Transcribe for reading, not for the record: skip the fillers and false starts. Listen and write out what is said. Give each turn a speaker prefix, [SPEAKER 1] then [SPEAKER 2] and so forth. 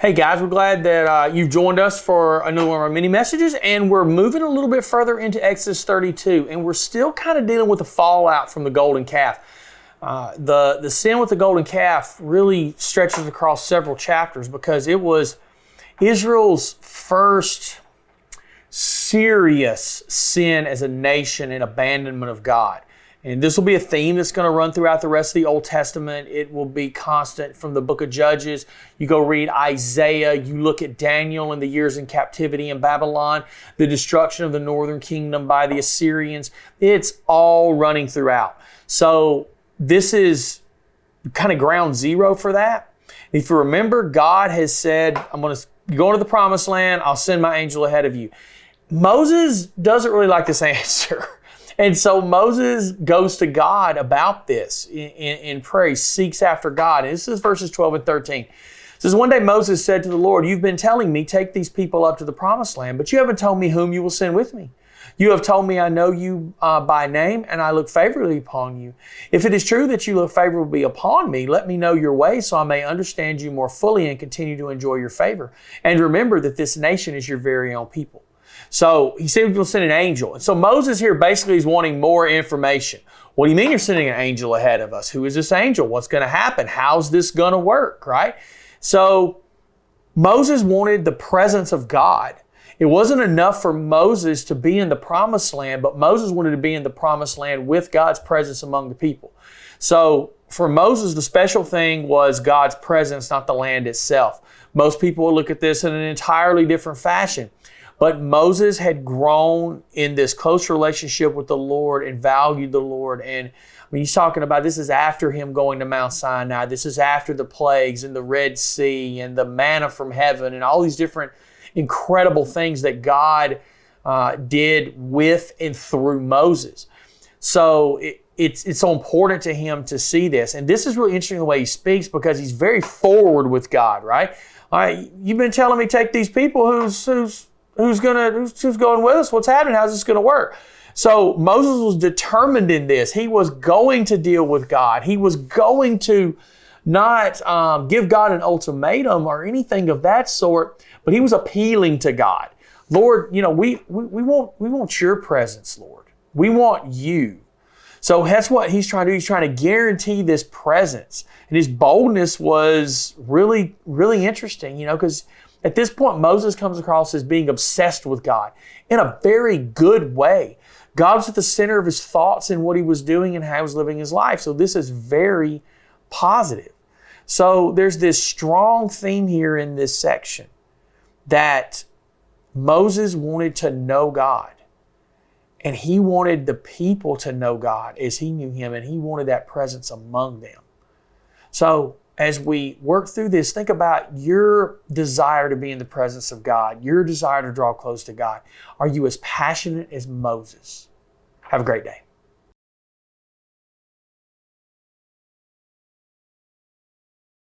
[SPEAKER 1] Hey guys, we're glad that you've joined us for another one of our mini messages, and we're moving a little bit further into Exodus 32, and we're still kind of dealing with the fallout from the golden calf. The sin with the golden calf really stretches across several chapters because it was Israel's first serious sin as a nation and abandonment of God. And this will be a theme that's going to run throughout the rest of the Old Testament. It will be constant from the book of Judges. You go read Isaiah, you look at Daniel and the years in captivity in Babylon, the destruction of the northern kingdom by the Assyrians. It's all running throughout. So this is kind of ground zero for that. If you remember, God has said, I'm going to go into the promised land. I'll send my angel ahead of you. Moses doesn't really like this answer. And so Moses goes to God about this in prayer, seeks after God. And this is verses 12 and 13. It says, one day Moses said to the Lord, you've been telling me, take these people up to the promised land, but you haven't told me whom you will send with me. You have told me I know you by name, and I look favorably upon you. If it is true that you look favorably upon me, let me know your ways so I may understand you more fully and continue to enjoy your favor. And remember that this nation is your very own people. So he said we'll send an angel. And so Moses here basically is wanting more information. What do you mean you're sending an angel ahead of us? Who is this angel? What's going to happen? How's this going to work, right? So Moses wanted the presence of God. It wasn't enough for Moses to be in the promised land, but Moses wanted to be in the promised land with God's presence among the people. So for Moses, the special thing was God's presence, not the land itself. Most people will look at this in an entirely different fashion. But Moses had grown in this close relationship with the Lord and valued the Lord. And when he's talking about this is after him going to Mount Sinai. This is after the plagues and the Red Sea and the manna from heaven and all these different incredible things that God did with and through Moses. So it's so important to him to see this. And this is really interesting the way he speaks because he's very forward with God, right? All right, you've been telling me take these people who's going with us? What's happening? How's this going to work? So Moses was determined in this. He was going to deal with God. He was going to not give God an ultimatum or anything of that sort, but he was appealing to God. Lord, we want your presence, Lord. We want you. So that's what he's trying to do. He's trying to guarantee this presence. And his boldness was really, really interesting, because at this point, Moses comes across as being obsessed with God in a very good way. God was at the center of his thoughts and what he was doing and how he was living his life. So this is very positive. So there's this strong theme here in this section that Moses wanted to know God. And he wanted the people to know God as he knew him, and he wanted that presence among them. So as we work through this, think about your desire to be in the presence of God, your desire to draw close to God. Are you as passionate as Moses? Have a great day.